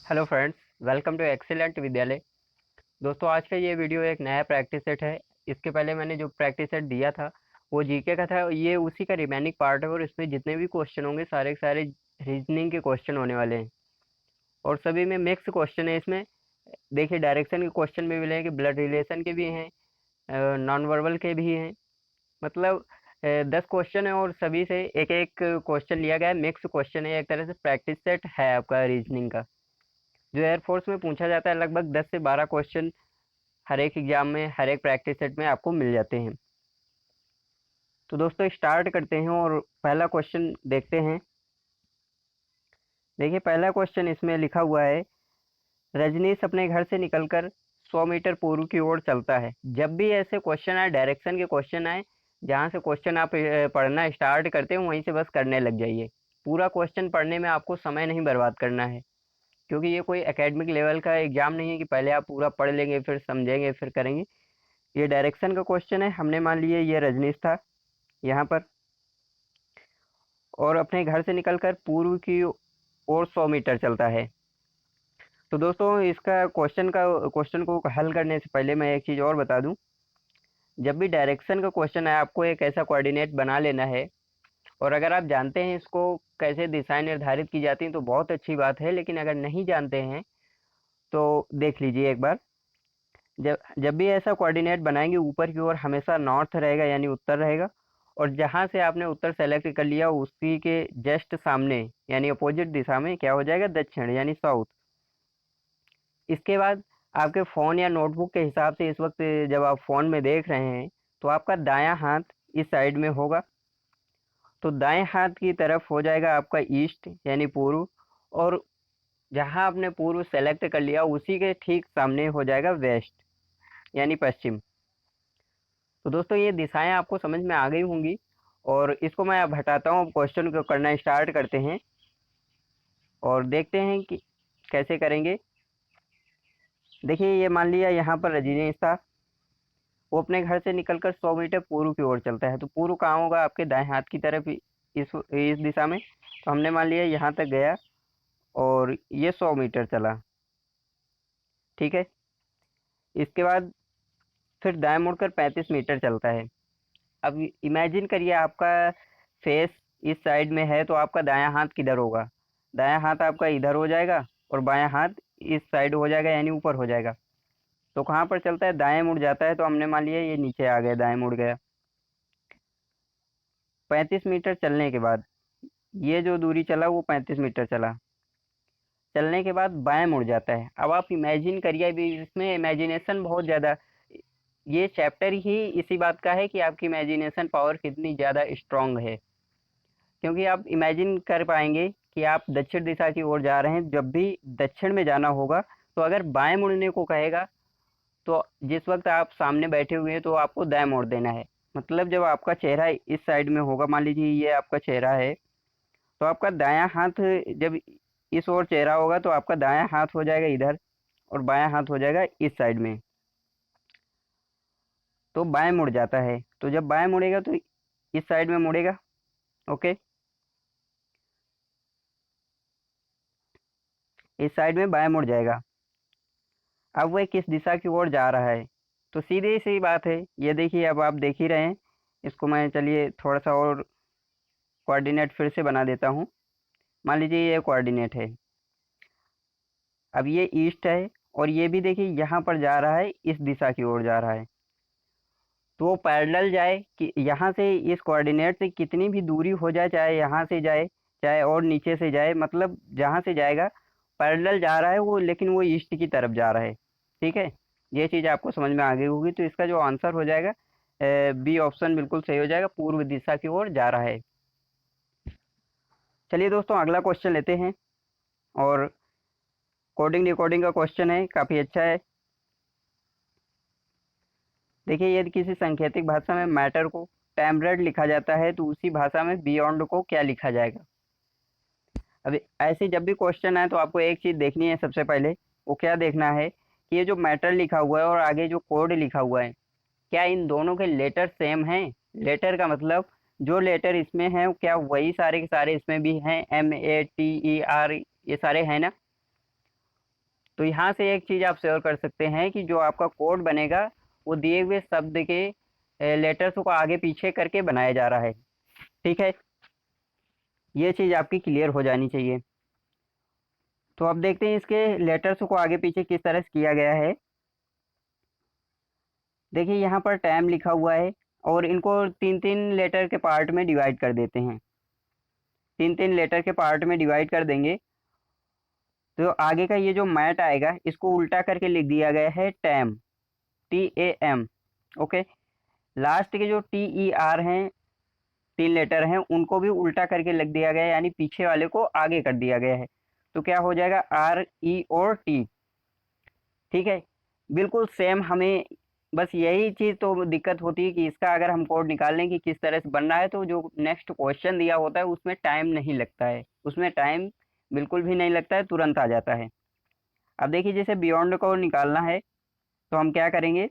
Hello friends, welcome to excellent विद्यालय। दोस्तों, आज का ये वीडियो एक नया प्रैक्टिस सेट है। इसके पहले मैंने जो प्रैक्टिस सेट दिया था वो जीके का था। ये उसी का रिमेनिंग पार्ट है और इसमें जितने भी क्वेश्चन होंगे सारे के सारे रीजनिंग के क्वेश्चन होने वाले हैं और सभी में मिक्स क्वेश्चन है। इसमें देखिए, डायरेक्शन के क्वेश्चन भी मिलेंगे, ब्लड रिलेशन के भी हैं, नॉन वर्बल के भी हैं। मतलब 10 क्वेश्चन है और सभी से एक एक क्वेश्चन लिया गया है। मिक्स क्वेश्चन है, एक तरह से प्रैक्टिस सेट है आपका रीजनिंग का, जो एयरफोर्स में पूछा जाता है। लगभग 10 से 12 क्वेश्चन हर एक एग्जाम में, हर एक प्रैक्टिस सेट में आपको मिल जाते हैं। तो दोस्तों, स्टार्ट करते हैं और पहला क्वेश्चन देखते हैं। देखिए, पहला क्वेश्चन इसमें लिखा हुआ है, रजनीश अपने घर से निकलकर 100 मीटर पूर्व की ओर चलता है। जब भी ऐसे क्वेश्चन आए, डायरेक्शन के क्वेश्चन आए, जहाँ से क्वेश्चन आप पढ़ना स्टार्ट करते हैं वहीं से बस करने लग जाइए। पूरा क्वेश्चन पढ़ने में आपको समय नहीं बर्बाद करना है, क्योंकि ये कोई एकेडमिक लेवल का एग्जाम नहीं है कि पहले आप पूरा पढ़ लेंगे फिर समझेंगे फिर करेंगे। ये डायरेक्शन का क्वेश्चन है। हमने मान लिया ये रजनीश था यहाँ पर, और अपने घर से निकलकर पूर्व की ओर 100 मीटर चलता है। तो दोस्तों, इसका क्वेश्चन को हल करने से पहले मैं एक चीज़ और बता दूं। जब भी डायरेक्शन का क्वेश्चन है, आपको एक ऐसा कोऑर्डिनेट बना लेना है। और अगर आप जानते हैं इसको कैसे दिशाएं निर्धारित की जाती हैं तो बहुत अच्छी बात है, लेकिन अगर नहीं जानते हैं तो देख लीजिए एक बार। जब जब भी ऐसा कोऑर्डिनेट बनाएंगे, ऊपर की ओर हमेशा नॉर्थ रहेगा यानी उत्तर रहेगा, और जहां से आपने उत्तर सेलेक्ट कर लिया उसी के जस्ट सामने यानी अपोजिट दिशा में क्या हो जाएगा, दक्षिण यानी साउथ। इसके बाद आपके फ़ोन या नोटबुक के हिसाब से इस वक्त जब आप फ़ोन में देख रहे हैं तो आपका दायां हाथ इस साइड में होगा। तो दाएं हाथ की तरफ हो जाएगा आपका ईस्ट यानी पूर्व, और जहां आपने पूर्व सेलेक्ट कर लिया उसी के ठीक सामने हो जाएगा वेस्ट यानी पश्चिम। तो दोस्तों, ये दिशाएं आपको समझ में आ गई होंगी और इसको मैं अब हटाता हूँ। अब क्वेश्चन को करना स्टार्ट करते हैं और देखते हैं कि कैसे करेंगे। देखिए, ये मान लिया यहाँ पर रजनीश था। वो अपने घर से निकलकर 100 मीटर पूर्व की ओर चलता है। तो पूर्व कहाँ होगा, आपके दाएं हाथ की तरफ इस दिशा में। तो हमने मान लिया यहाँ तक गया और ये 100 मीटर चला। ठीक है। इसके बाद फिर दाएं मुड़कर 35 मीटर चलता है। अब इमेजिन करिए, आपका फेस इस साइड में है तो आपका दायां हाथ किधर होगा। दायां हाथ आपका इधर हो जाएगा और बायां हाथ इस साइड हो जाएगा यानी ऊपर हो जाएगा। तो कहाँ पर चलता है, दाएं मुड़ जाता है। तो हमने मान लिया ये नीचे आ गया, दाएं मुड़ गया। 35 मीटर चलने के बाद ये जो दूरी चला वो 35 मीटर चला। चलने के बाद बाएं मुड़ जाता है। अब आप इमेजिन करिए, अभी इसमें इमेजिनेशन बहुत ज़्यादा, ये चैप्टर ही इसी बात का है कि आपकी इमेजिनेशन पावर कितनी ज़्यादा स्ट्रांग है। क्योंकि आप इमेजिन कर पाएंगे कि आप दक्षिण दिशा की ओर जा रहे हैं। जब भी दक्षिण में जाना होगा तो अगर बाएं मुड़ने को कहेगा तो जिस वक्त आप सामने बैठे हुए हैं तो आपको दाएं मोड़ देना है। मतलब जब आपका चेहरा इस साइड में होगा, मान लीजिए ये आपका चेहरा है, तो आपका दायां हाथ जब इस ओर चेहरा होगा तो आपका दायां हाथ हो जाएगा इधर और बायां हाथ हो जाएगा इस साइड में। तो बाएं मुड़ जाता है। तो जब बाएं मुड़ेगा तो इस साइड में मुड़ेगा। ओके, इस साइड में बाएं मुड़ जाएगा। अब वह किस दिशा की ओर जा रहा है, तो सीधी सी बात है। ये देखिए, अब आप देख ही रहे हैं। इसको मैं चलिए थोड़ा सा और कोऑर्डिनेट फिर से बना देता हूँ। मान लीजिए ये कोऑर्डिनेट है। अब ये ईस्ट है और ये भी देखिए यहाँ पर जा रहा है, इस दिशा की ओर जा रहा है। तो वो पैरेलल जाए कि यहाँ से इस कोऑर्डिनेट से कितनी भी दूरी हो जाए, चाहे यहाँ से जाए चाहे और नीचे से जाए, मतलब जहाँ से जाएगा पैरेलल जा रहा है वो, लेकिन वो ईस्ट की तरफ जा रहा है। ठीक है, ये चीज़ आपको समझ में आ गई होगी। तो इसका जो आंसर हो जाएगा, बी ऑप्शन बिल्कुल सही हो जाएगा, पूर्व दिशा की ओर जा रहा है। चलिए दोस्तों, अगला क्वेश्चन लेते हैं। और कोडिंग डिकोडिंग का क्वेश्चन है, काफ़ी अच्छा है। देखिए, यदि किसी सांकेतिक भाषा में मैटर को टेम्परेट लिखा जाता है तो उसी भाषा में बियॉन्ड को क्या लिखा जाएगा। अब ऐसे जब भी क्वेश्चन आए तो आपको एक चीज़ देखनी है सबसे पहले। वो क्या देखना है कि ये जो मैटर लिखा हुआ है और आगे जो कोड लिखा हुआ है, क्या इन दोनों के लेटर सेम हैं। लेटर का मतलब जो लेटर इसमें हैं क्या वही सारे के सारे इसमें भी हैं, M A T E R, ये सारे हैं ना। तो यहाँ से एक चीज़ आप श्योर कर सकते हैं कि जो आपका कोड बनेगा वो दिए हुए शब्द के लेटर्स को आगे पीछे करके बनाया जा रहा है। ठीक है, ये चीज़ आपकी क्लियर हो जानी चाहिए। तो अब देखते हैं इसके लेटर्स को आगे पीछे किस तरह से किया गया है। देखिए यहाँ पर टाइम लिखा हुआ है और इनको तीन तीन लेटर के पार्ट में डिवाइड कर देते हैं। तीन तीन लेटर के पार्ट में डिवाइड कर देंगे तो आगे का ये जो मैट आएगा इसको उल्टा करके लिख दिया गया है टैम, TAM। ओके, लास्ट के जो TER हैं, तीन लेटर हैं, उनको भी उल्टा करके लिख दिया गया है, यानी पीछे वाले को आगे कर दिया गया है। तो क्या हो जाएगा RE और T। ठीक है, बिल्कुल सेम। हमें बस यही चीज़ तो दिक्कत होती है कि इसका अगर हम कोड निकाल लें कि किस तरह से बन रहा है तो जो नेक्स्ट क्वेश्चन दिया होता है उसमें टाइम नहीं लगता है, उसमें टाइम बिल्कुल भी नहीं लगता है, तुरंत आ जाता है। अब देखिए जैसे बियॉन्ड को निकालना है तो हम क्या करेंगे,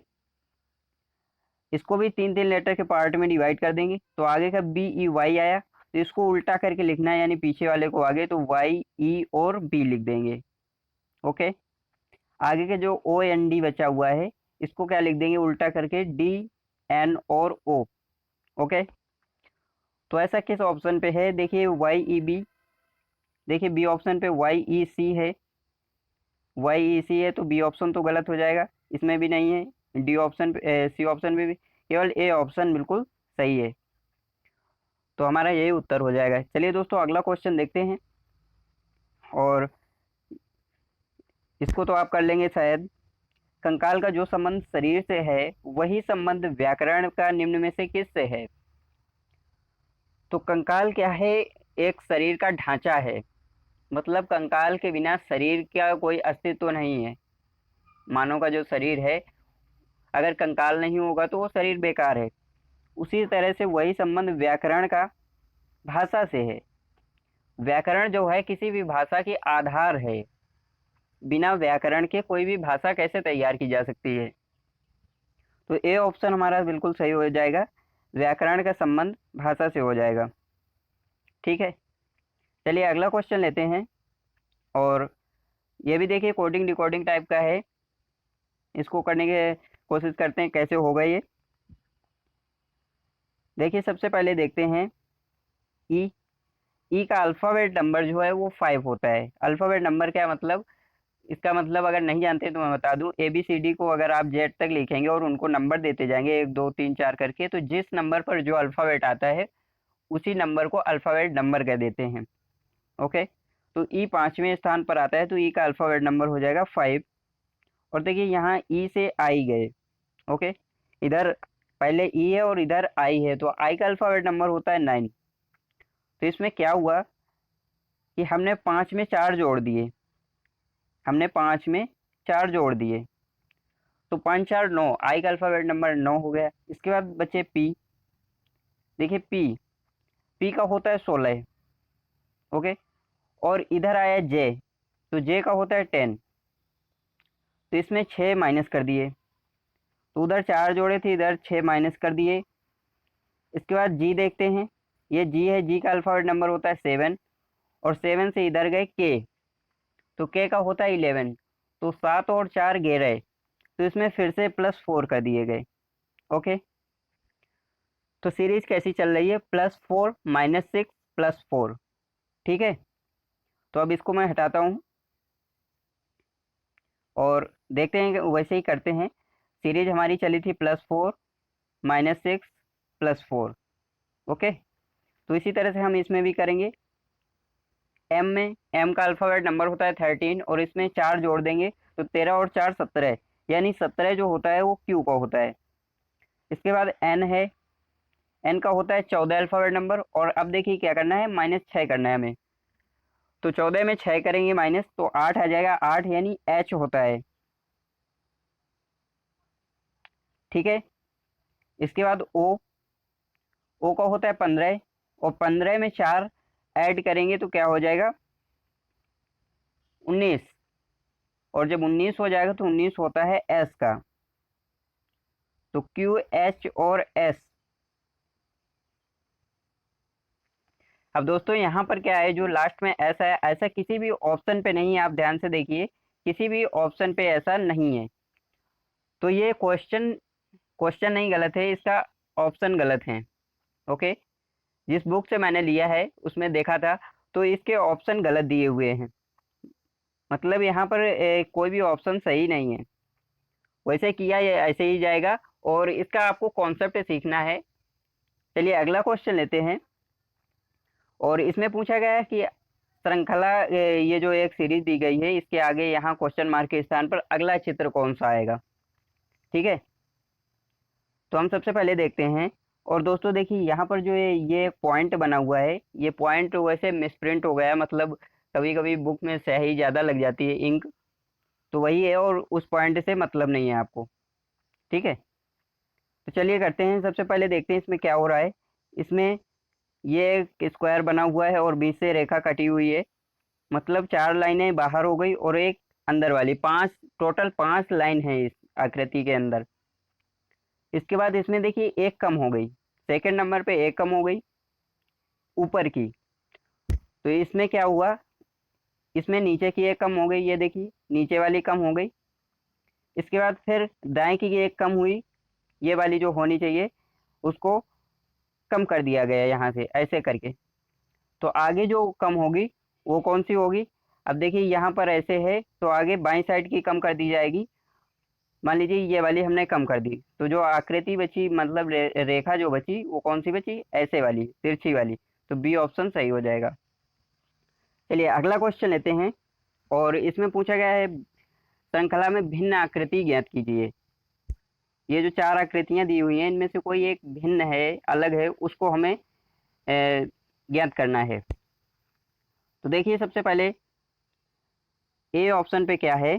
इसको भी तीन तीन लेटर के पार्ट में डिवाइड कर देंगे। तो आगे का BEY आया तो इसको उल्टा करके लिखना है, यानी पीछे वाले को आगे, तो YE और B लिख देंगे। ओके, आगे के जो OND बचा हुआ है इसको क्या लिख देंगे, उल्टा करके DN और O। ओके, तो ऐसा किस ऑप्शन पे है, देखिए YEB, देखिए B ऑप्शन पे YEC है, YEC है तो B ऑप्शन तो गलत हो जाएगा, इसमें भी नहीं है। D ऑप्शन पे, C ऑप्शन पे भी, केवल A ऑप्शन बिल्कुल सही है। तो हमारा यही उत्तर हो जाएगा। चलिए दोस्तों अगला क्वेश्चन देखते हैं, और इसको तो आप कर लेंगे शायद। कंकाल का जो संबंध शरीर से है वही संबंध व्याकरण का निम्न में से किससे है। तो कंकाल क्या है, एक शरीर का ढांचा है, मतलब कंकाल के बिना शरीर का कोई अस्तित्व नहीं है। मानव का जो शरीर है, अगर कंकाल नहीं होगा तो वो शरीर बेकार है। उसी तरह से वही संबंध व्याकरण का भाषा से है। व्याकरण जो है किसी भी भाषा की आधार है। बिना व्याकरण के कोई भी भाषा कैसे तैयार की जा सकती है। तो ए ऑप्शन हमारा बिल्कुल सही हो जाएगा, व्याकरण का संबंध भाषा से हो जाएगा। ठीक है, चलिए अगला क्वेश्चन लेते हैं, और ये भी देखिए कोडिंग डिकोडिंग टाइप का है। इसको करने की कोशिश करते हैं कैसे होगा ये। देखिए सबसे पहले देखते हैं ई। ई का अल्फ़ाबेट नंबर जो है वो 5 होता है। अल्फ़ाबेट नंबर क्या मतलब, इसका मतलब अगर नहीं जानते तो मैं बता दूं, ABCD को अगर आप जेड तक लिखेंगे और उनको नंबर देते जाएंगे 1 2 3 4 करके, तो जिस नंबर पर जो अल्फ़ाबेट आता है उसी नंबर को अल्फ़ाबेट नंबर कह देते हैं। ओके, तो ई 5वें स्थान पर आता है तो ई का अल्फ़ाबेट नंबर हो जाएगा 5। और देखिए यहाँ ई से आई गए। ओके, इधर पहले ई है और इधर आई है, तो आई का अल्फ़ाबेट नंबर होता है 9। तो इसमें क्या हुआ कि हमने 5 में 4 जोड़ दिए, हमने 5 में 4 जोड़ दिए, तो 5 4 9, आई का अल्फ़ाबेट नंबर 9 हो गया। इसके बाद बचे पी। देखिए पी, पी का होता है 16। ओके, और इधर आया जे, तो जे का होता है 10। तो इसमें 6 माइनस कर दिए, तो उधर 4 जोड़े थे, इधर 6 माइनस कर दिए। इसके बाद जी देखते हैं, ये जी है, जी का अल्फ़ाबेट नंबर होता है 7, और 7 से इधर गए के, तो के का होता है 11। तो 7 और 4 11, तो इसमें फिर से +4 कर दिए गए। ओके, तो सीरीज कैसी चल रही है, +4 -6 +4। ठीक है, तो अब इसको मैं हटाता हूँ और देखते हैं कि वैसे ही करते हैं। सीरीज हमारी चली थी +4 -6 +4। ओके, तो इसी तरह से हम इसमें भी करेंगे। एम में, एम का अल्फ़ाबेट नंबर होता है 13, और इसमें 4 जोड़ देंगे तो 13 और 4 17, यानी 17 जो होता है वो क्यू का होता है। इसके बाद एन है, एन का होता है 14 अल्फ़ाबेट नंबर, और अब देखिए क्या करना है, -6 करना है हमें। तो 14 में 6 करेंगे माइनस, तो 8 आ जाएगा, 8 यानी एच होता है। ठीक है, इसके बाद ओ, ओ का होता है 15, और 15 में 4 ऐड करेंगे तो क्या हो जाएगा, 19। और जब 19 हो जाएगा तो 19 होता है एस का, तो क्यू एच और एस। अब दोस्तों यहाँ पर क्या है, जो लास्ट में ऐसा है, ऐसा किसी भी ऑप्शन पे नहीं है, आप ध्यान से देखिए किसी भी ऑप्शन पे ऐसा नहीं है। तो ये क्वेश्चन क्वेश्चन नहीं गलत है, इसका ऑप्शन गलत है। ओके, जिस बुक से मैंने लिया है उसमें देखा था, तो इसके ऑप्शन गलत दिए हुए हैं। मतलब यहाँ पर कोई भी ऑप्शन सही नहीं है। वैसे किया ये ऐसे ही जाएगा, और इसका आपको कॉन्सेप्ट सीखना है। चलिए अगला क्वेश्चन लेते हैं। और इसमें पूछा गया है कि श्रृंखला, ये जो एक सीरीज दी गई है, इसके आगे यहाँ क्वेश्चन मार्क के स्थान पर अगला चित्र कौन सा आएगा। ठीक है, तो हम सबसे पहले देखते हैं। और दोस्तों देखिए, यहाँ पर जो है ये पॉइंट बना हुआ है, ये पॉइंट वैसे मिसप्रिंट हो गया है, मतलब कभी कभी बुक में स्याही ज़्यादा लग जाती है, इंक, तो वही है, और उस पॉइंट से मतलब नहीं है आपको। ठीक है, तो चलिए करते हैं। सबसे पहले देखते हैं इसमें क्या हो रहा है। इसमें ये एक स्क्वायर बना हुआ है और बीच से रेखा कटी हुई है, मतलब 4 लाइनें बाहर हो गई और एक अंदर वाली, 5, टोटल 5 लाइन है इस आकृति के अंदर। इसके बाद इसमें देखिए एक कम हो गई, सेकंड नंबर पे एक कम हो गई ऊपर की। तो इसमें क्या हुआ, इसमें नीचे की एक कम हो गई, ये देखिए नीचे वाली कम हो गई। इसके बाद फिर दाएं की एक कम हुई, ये वाली जो होनी चाहिए उसको कम कर दिया गया यहाँ से ऐसे करके। तो आगे जो कम होगी वो कौन सी होगी। अब देखिए यहाँ पर ऐसे है, तो आगे बाईं साइड की कम कर दी जाएगी। मान लीजिए ये वाली हमने कम कर दी, तो जो आकृति बची, मतलब रेखा जो बची वो कौन सी बची, ऐसे वाली तिरछी वाली। तो बी ऑप्शन सही हो जाएगा। चलिए अगला क्वेश्चन लेते हैं। और इसमें पूछा गया है श्रृंखला में भिन्न आकृति ज्ञात कीजिए। ये जो 4 आकृतियां दी हुई हैं, इनमें से कोई एक भिन्न है, अलग है, उसको हमें ज्ञात करना है। तो देखिए सबसे पहले ए ऑप्शन पे क्या है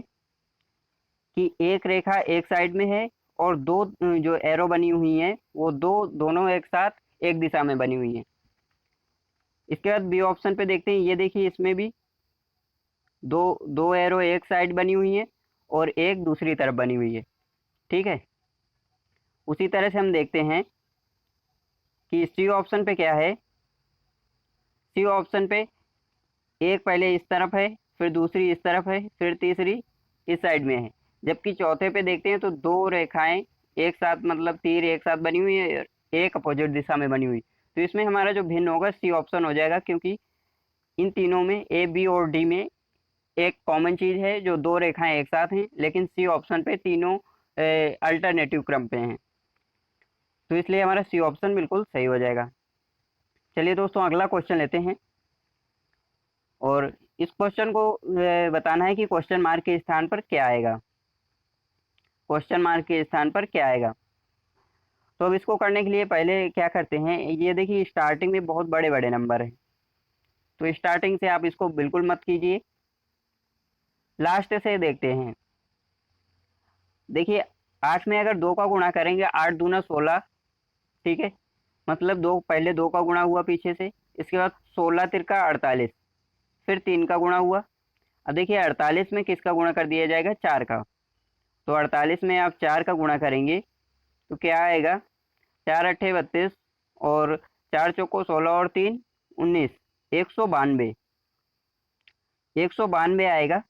कि एक रेखा एक साइड में है, और दो जो एरो बनी हुई हैं वो दोनों एक साथ एक दिशा में बनी हुई हैं। इसके बाद बी ऑप्शन पे देखते हैं, ये देखिए इसमें भी दो दो एरो एक साइड बनी हुई है और एक दूसरी तरफ बनी हुई है। ठीक है, उसी तरह से हम देखते हैं कि सी ऑप्शन पे क्या है। सी ऑप्शन पे एक पहले इस तरफ है, फिर दूसरी इस तरफ है, फिर तीसरी इस साइड में है। जबकि चौथे पे देखते हैं तो 2 रेखाएं एक साथ, मतलब तीर एक साथ बनी हुई है, एक अपोजिट दिशा में बनी हुई। तो इसमें हमारा जो भिन्न होगा सी ऑप्शन हो जाएगा, क्योंकि इन तीनों में ए बी और डी में एक कॉमन चीज है, जो 2 रेखाएं एक साथ हैं, लेकिन सी ऑप्शन पे तीनों अल्टरनेटिव क्रम पे हैं। तो इसलिए हमारा सी ऑप्शन बिल्कुल सही हो जाएगा। चलिए दोस्तों अगला क्वेश्चन लेते हैं। और इस क्वेश्चन को बताना है कि क्वेश्चन मार्क के स्थान पर क्या आएगा। क्वेश्चन मार्क के स्थान पर क्या आएगा। तो अब इसको करने के लिए पहले क्या करते हैं, ये देखिए स्टार्टिंग में बहुत बड़े बड़े नंबर हैं, तो स्टार्टिंग से आप इसको बिल्कुल मत कीजिए, लास्ट से देखते हैं। देखिए 8 में अगर 2 का गुणा करेंगे, 8 दूना 16। ठीक है, मतलब दो, पहले 2 का गुणा हुआ पीछे से, इसके बाद 16 तिरका 48, फिर 3 का गुणा हुआ। अब देखिए 48 में किसका गुणा कर दिया जाएगा, 4 का। तो 48 में आप 4 का गुणा करेंगे तो क्या आएगा, 4 अट्ठे 32, और 4 चौको 16 और 3 19, 192, 192 आएगा।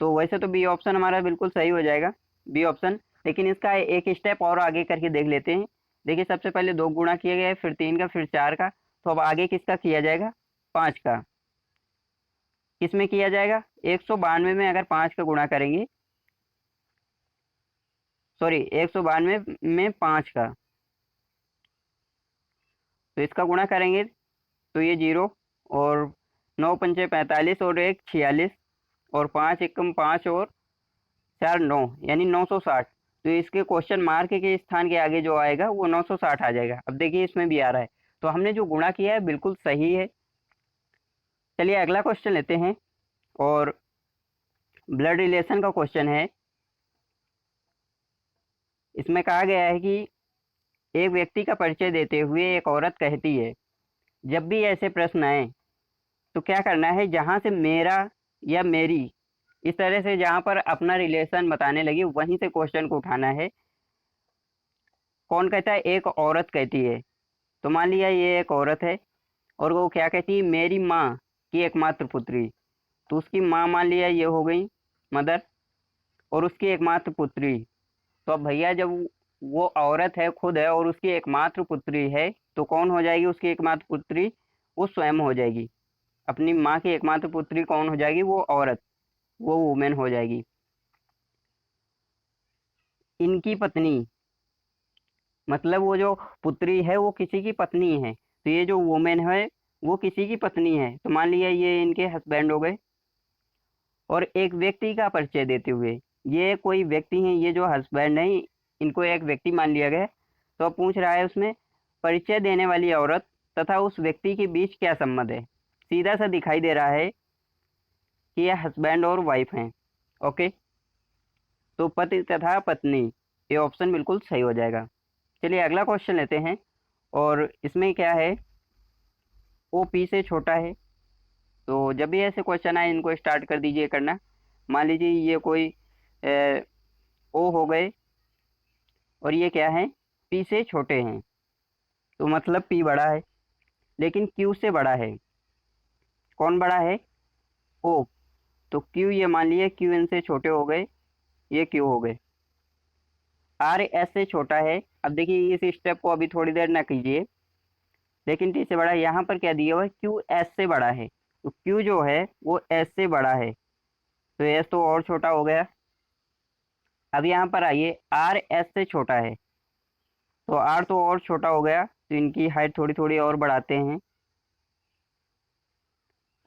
तो वैसे तो बी ऑप्शन हमारा बिल्कुल सही हो जाएगा, बी ऑप्शन। लेकिन इसका एक स्टेप और आगे करके देख लेते हैं। देखिए सबसे पहले 2 गुणा किया गया है, फिर 3 का, फिर 4 का। तो अब आगे किसका किया जाएगा, 5 का। किस में किया जाएगा, 192 में अगर 5 का गुणा करेंगे, सॉरी 192 में 5 का, तो इसका गुणा करेंगे तो ये 0, और 9 पंचे 45, और 1 46, और 5 एकम 5, और 4 9, यानी 960। तो इसके क्वेश्चन मार्क के स्थान के आगे जो आएगा वो 960 आ जाएगा। अब देखिए इसमें भी आ रहा है, तो हमने जो गुणा किया है बिल्कुल सही है। चलिए अगला क्वेश्चन लेते हैं। और ब्लड रिलेशन का क्वेश्चन है। इसमें कहा गया है कि एक व्यक्ति का परिचय देते हुए एक औरत कहती है, जब भी ऐसे प्रश्न आए तो क्या करना है, जहां से मेरा या मेरी, इस तरह से जहां पर अपना रिलेशन बताने लगी वहीं से क्वेश्चन को उठाना है। कौन कहता है, एक औरत कहती है। तो मान लिया ये एक औरत है, और वो क्या कहती है, मेरी माँ की एकमात्र पुत्री। तो उसकी माँ मान लिया ये हो गई, मदर, और उसकी एकमात्र पुत्री। तो अब भैया जब वो औरत है, खुद है, और उसकी एकमात्र पुत्री है, तो कौन हो जाएगी उसकी एकमात्र पुत्री? वो स्वयं हो जाएगी। अपनी माँ की एकमात्र पुत्री कौन हो जाएगी? वो औरत, वो वुमेन हो जाएगी। इनकी पत्नी, मतलब वो जो पुत्री है वो किसी की पत्नी है, तो ये जो वुमेन है वो किसी की पत्नी है। तो मान लिया ये इनके हस्बैंड हो गए। और एक व्यक्ति का परिचय देते हुए, ये कोई व्यक्ति है, ये जो हस्बैंड है, इनको एक व्यक्ति मान लिया गया। तो अब पूछ रहा है उसमें परिचय देने वाली औरत तथा उस व्यक्ति के बीच क्या संबंध है। सीधा सा दिखाई दे रहा है कि ये हस्बैंड और वाइफ हैं। ओके, तो पति तथा पत्नी, ये ऑप्शन बिल्कुल सही हो जाएगा। चलिए अगला क्वेश्चन लेते हैं। और इसमें क्या है, ओ पी से छोटा है। तो जब भी ऐसे क्वेश्चन आए इनको स्टार्ट कर दीजिए करना। मान लीजिए ये कोई ओ हो गए, और ये क्या है, पी से छोटे हैं, तो मतलब पी बड़ा है। लेकिन क्यू से बड़ा है। कौन बड़ा है? ओ। तो क्यू, ये मान लिए क्यू एन से छोटे हो गए, ये क्यू हो गए। आर एस से छोटा है। अब देखिए इस स्टेप को अभी थोड़ी देर ना कीजिए, लेकिन टी से बड़ा है। यहाँ पर क्या दिया हुआ है, क्यू एस से बड़ा है। तो क्यू जो है वो एस से बड़ा है, तो एस तो और छोटा हो गया। अब यहाँ पर आइए, आर एस से छोटा है, तो आर तो और छोटा हो गया, तो इनकी हाइट थोड़ी थोड़ी और बढ़ाते हैं।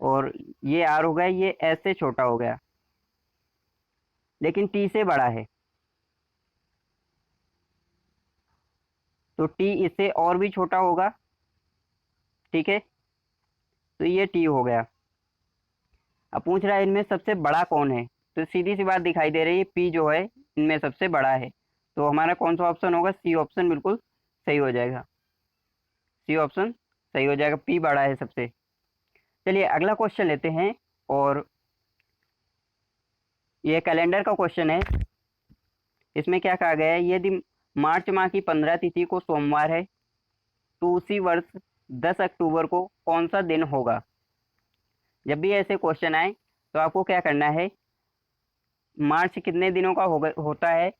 और ये आर हो गया, ये एस से छोटा हो गया, लेकिन टी से बड़ा है। तो टी इससे और भी छोटा होगा। ठीक है, तो ये टी हो गया। अब पूछ रहा है इनमें सबसे बड़ा कौन है। तो सीधी सी बात दिखाई दे रही है, पी जो है इनमें सबसे बड़ा है। तो हमारा कौन सा ऑप्शन होगा? सी ऑप्शन बिल्कुल सही हो जाएगा। सी ऑप्शन सही हो जाएगा, पी बड़ा है सबसे। चलिए अगला क्वेश्चन लेते हैं। और ये कैलेंडर का क्वेश्चन है। इसमें क्या कहा गया है, यदि मार्च माह की 15 तिथि को सोमवार है, तो उसी वर्ष 10 अक्टूबर को कौन सा दिन होगा। जब भी ऐसे क्वेश्चन आए तो आपको क्या करना है, मार्च कितने दिनों का होता है?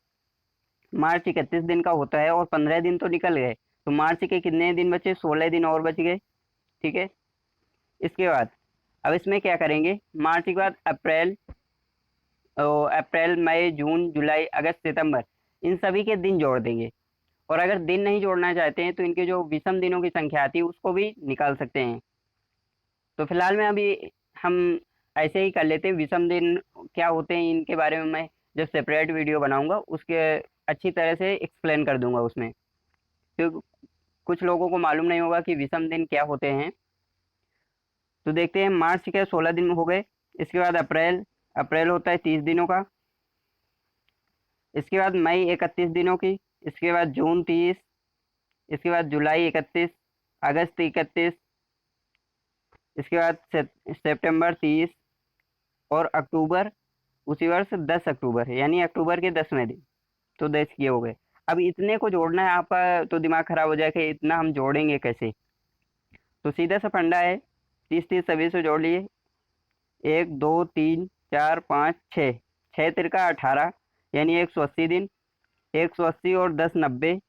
मार्च 31 दिन का होता है, और 15 दिन तो निकल गए, तो मार्च के कितने दिन बचे? 16 दिन और बच गए। ठीक है, इसके बाद अब इसमें क्या करेंगे, मार्च के बाद अप्रैल, अप्रैल मई जून जुलाई अगस्त सितंबर, इन सभी के दिन जोड़ देंगे। और अगर दिन नहीं जोड़ना चाहते हैं तो इनके जो विषम दिनों की संख्या आती है उसको भी निकाल सकते हैं। तो फिलहाल में अभी हम ऐसे ही कर लेते हैं। विषम दिन क्या होते हैं इनके बारे में मैं जब सेपरेट वीडियो बनाऊंगा उसके अच्छी तरह से एक्सप्लेन कर दूंगा उसमें, क्योंकि कुछ लोगों को मालूम नहीं होगा कि विषम दिन क्या होते हैं। तो देखते हैं, मार्च के 16 दिन हो गए। इसके बाद अप्रैल, अप्रैल होता है 30 दिनों का। इसके बाद मई 31 दिनों की। इसके बाद जून 30। इसके बाद जुलाई 31। अगस्त 31। इसके बाद सितंबर 30। और अक्टूबर उसी वर्ष 10 अक्टूबर, यानी अक्टूबर के 10वें दिन। तो 10 ये हो गए। अब इतने को जोड़ना है, आपका तो दिमाग खराब हो जाएगा कि इतना हम जोड़ेंगे कैसे। तो सीधा सा फंडा है, 30 30 सभी से जोड़ लिए। 1 2 3 4 5 6, 6 तिरका 18, यानी 180 दिन। 180 और 10 90,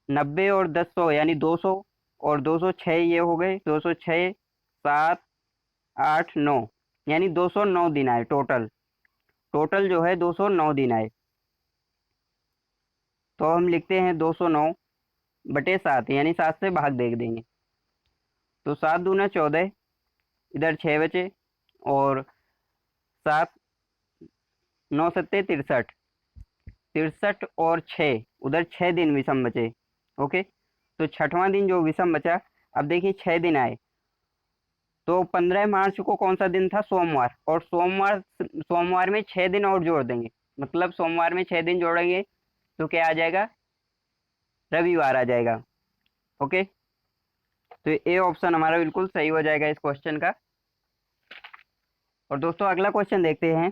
90 और 10 100 यानी 200। और 206 ये हो गए, 206 7 8 9, यानी 209 दिन आए टोटल। टोटल जो है 209 दिन आए। तो हम लिखते हैं 209/7, यानी 7 से भाग दे देंगे। तो 7 दूना 14, इधर 6 बचे। और 7 9 सत्ते 63, 63 और 6, उधर 6 दिन विषम बचे। ओके, तो छठवां दिन जो विषम बचा। अब देखिए 6 दिन आए, तो 15 मार्च को कौन सा दिन था? सोमवार। और सोमवार, सोमवार में 6 दिन और जोड़ देंगे, मतलब सोमवार में 6 दिन जोड़ेंगे तो क्या आ जाएगा? रविवार आ जाएगा। ओके, तो ए ऑप्शन हमारा बिल्कुल सही हो जाएगा इस क्वेश्चन का। और दोस्तों अगला क्वेश्चन देखते हैं।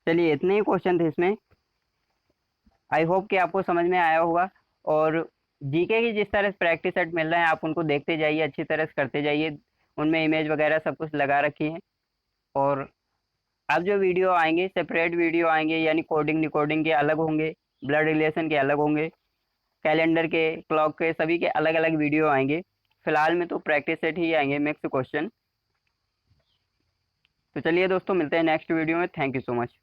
चलिए इतने ही क्वेश्चन थे इसमें। आई होप कि आपको समझ में आया होगा। और जीके की जिस तरह से प्रैक्टिस सेट मिल रहे हैं आप उनको देखते जाइए, अच्छी तरह से करते जाइए। उनमें इमेज वगैरह सब कुछ लगा रखी है। और अब जो वीडियो आएंगे सेपरेट वीडियो आएंगे, यानी कोडिंग निकोडिंग के अलग होंगे, ब्लड रिलेशन के अलग होंगे, कैलेंडर के, क्लॉक के, सभी के अलग अलग वीडियो आएंगे। फिलहाल में तो प्रैक्टिस सेट ही आएंगे मिक्स क्वेश्चन। तो चलिए दोस्तों, मिलते हैं नेक्स्ट वीडियो में। Thank you so much.